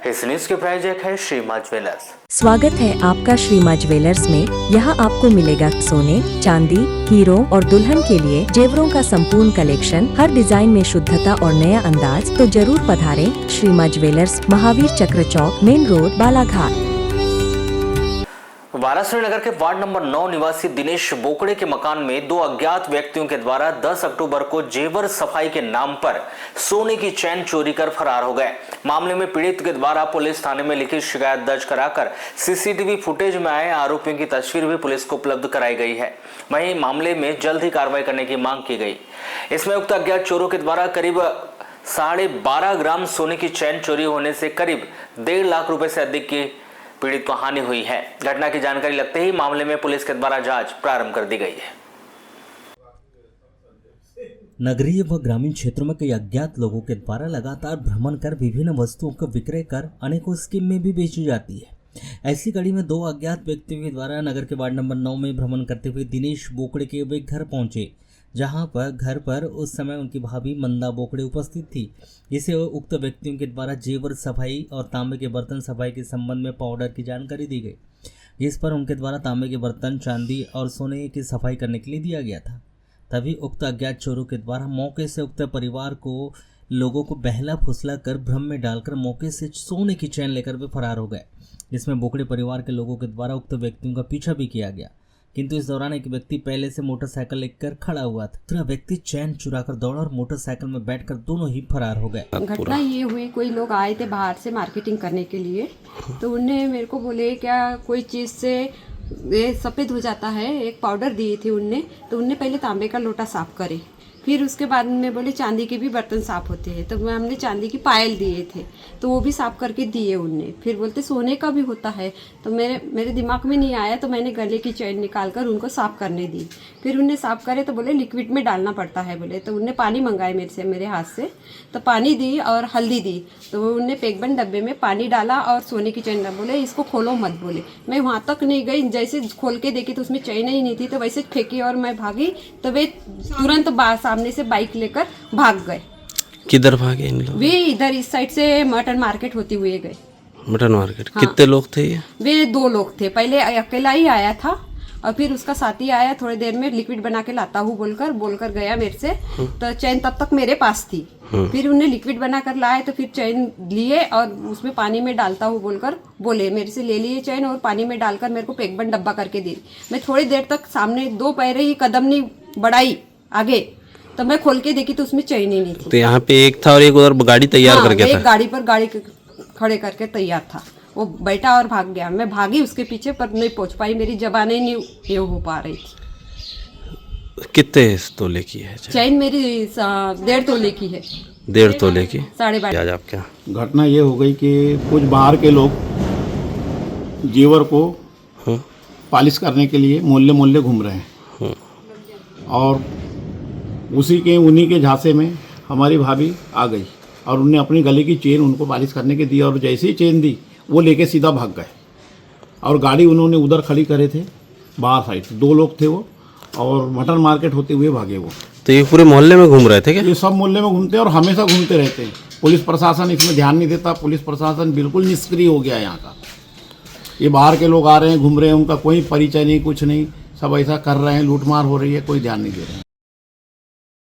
इस न्यूज के प्रायोजक है श्रीमा ज्वेलर्स। स्वागत है आपका श्रीमा ज्वेलर्स में। यहाँ आपको मिलेगा सोने, चांदी, हीरो और दुल्हन के लिए जेवरों का संपूर्ण कलेक्शन, हर डिजाइन में शुद्धता और नया अंदाज। तो जरूर पधारें श्रीमा ज्वेलर्स, महावीर चक्र चौक, मेन रोड, बालाघाट। वाराणसी नगर के वार्ड नंबर 9 निवासी दिनेश बोकड़े के मकान में दो अज्ञात व्यक्तियों के द्वारा 10 अक्टूबर को जेवर सफाई के नाम पर सोने की चैन चोरी कर फरार हो गए। मामले में पीड़ित के द्वारा पुलिस थाने में लिखित शिकायत दर्ज कराकर सीसीटीवी फुटेज में आए आरोपियों की तस्वीर भी पुलिस को उपलब्ध कराई गई है। वहीं मामले में जल्द ही कार्रवाई करने की मांग की गई। इसमें उक्त अज्ञात चोरों के द्वारा करीब 12.5 ग्राम सोने की चैन चोरी होने से करीब 1.5 लाख रुपए से अधिक की पीड़ित को हानि हुई है। घटना की जानकारी लगते ही मामले में पुलिस के द्वारा जांच प्रारंभ कर दी गई है। नगरीय व ग्रामीण क्षेत्रों में कई अज्ञात लोगों के द्वारा लगातार भ्रमण कर विभिन्न वस्तुओं का विक्रय कर अनेकों स्कीम में भी बेची जाती है। ऐसी कड़ी में दो अज्ञात व्यक्तियों के द्वारा नगर के वार्ड नंबर 9 में भ्रमण करते हुए दिनेश बोकड़े के वे घर पहुंचे, जहां पर घर पर उस समय उनकी भाभी मंदा बोकड़े उपस्थित थी, जिसे उक्त व्यक्तियों के द्वारा जेवर सफाई और तांबे के बर्तन सफाई के संबंध में पाउडर की जानकारी दी गई, जिस पर उनके द्वारा तांबे के बर्तन, चांदी और सोने की सफाई करने के लिए दिया गया था। तभी उक्त अज्ञात चोरों के द्वारा मौके से उक्त परिवार को लोगों को बहला फुसला कर भ्रम में डालकर मौके से सोने की चैन लेकर वे फरार हो गए, जिसमें बोकड़े परिवार के लोगों के द्वारा उक्त व्यक्तियों का पीछा भी किया गया, किंतु इस दौरान एक व्यक्ति पहले से मोटरसाइकिल लेकर खड़ा हुआ था। दूसरा व्यक्ति चैन चुराकर दौड़ा और मोटरसाइकिल में बैठकर दोनों ही फरार हो गए। घटना ये हुई, कोई लोग आए थे बाहर से मार्केटिंग करने के लिए, तो उन्हें मेरे को बोले क्या कोई चीज़ से ये सफ़ेद हो जाता है, एक पाउडर दिए थे उनने, तो उनने पहले तांबे का लोटा साफ करे, फिर उसके बाद में बोले चांदी के भी बर्तन साफ़ होते हैं, तो हमने चांदी की पायल दिए थे तो वो भी साफ़ करके दिए उनने। फिर बोलते सोने का भी होता है, तो मेरे दिमाग में नहीं आया, तो मैंने गले की चैन निकाल कर उनको साफ़ करने दी। फिर उनने साफ़ करे तो बोले लिक्विड में डालना पड़ता है बोले, तो उनने पानी मंगाए मेरे हाथ से, तो पानी दी और हल्दी दी, तो उनने पैकबंद डब्बे में पानी डाला और सोने की चैन बोले इसको खोलो मत बोले। मैं वहाँ तक नहीं गई, जैसे खोल के देखी तो उसमें चैन ही नहीं थी, तो वैसे फेंकी और मैं भागी, तो वे तुरंत सामने से बाइक लेकर भाग गए। किधर भागे इन लोग? वे इधर इस साइड से मटन मार्केट होते हुए गए। Mutton market? हाँ। कितने लोग थे ये? वे 2 लोग थे, पहले अकेला ही आया था और फिर उसका साथी आया थोड़ी देर में, लिक्विड बना के लाता हूँ बोलकर गया मेरे से, तो चैन तब तक मेरे पास थी। फिर उन्हें लिक्विड बना कर लाए, तो फिर चैन लिए और उसमें पानी में डालता हूँ बोलकर बोले, मेरे से ले लिए चैन और पानी में डालकर मेरे को पैकबंद डब्बा करके दी। मैं थोड़ी देर तक सामने 2 पैरे ही कदम नहीं बढ़ाई आगे, तो मैं खोल के देखी तो उसमें चैन ही नहीं थी। तो यहाँ पे एक था और एक उधर गाड़ी तैयार करके था। एक गाड़ी पर गाड़ी खड़े करके तैयार था, वो बैठा और भाग गया। मैं भागी उसके पीछे पर नहीं पहुंच पाई, मेरी जबानें नहीं ये हो पा रही थी। कितने तोले की है चैन? मेरी 1.5 तोले की है। 1.5 तोले की? 12.5। आज आप क्या घटना ये हो गई कि कुछ बाहर के लोग जेवर को पॉलिश करने के लिए मोहल्ले घूम रहे हैं, और उन्हीं के झांसे में हमारी भाभी आ गई और उनने अपनी गले की चेन उनको पॉलिश करने के दी, और जैसे ही चेन दी वो लेके सीधा भाग गए, और गाड़ी उन्होंने उधर खड़ी करे थे बाहर साइड। 2 लोग थे वो, और मटन मार्केट होते हुए भागे वो। तो ये पूरे मोहल्ले में घूम रहे थे क्या? ये सब मोहल्ले में घूमते हैं और हमेशा घूमते रहते हैं। पुलिस प्रशासन इसमें ध्यान नहीं देता, पुलिस प्रशासन बिल्कुल निष्क्रिय हो गया है यहाँ का। ये बाहर के लोग आ रहे हैं, घूम रहे हैं, उनका कोई परिचय नहीं, कुछ नहीं, सब ऐसा कर रहे हैं, लूटमार हो रही है, कोई ध्यान नहीं दे रहे हैं।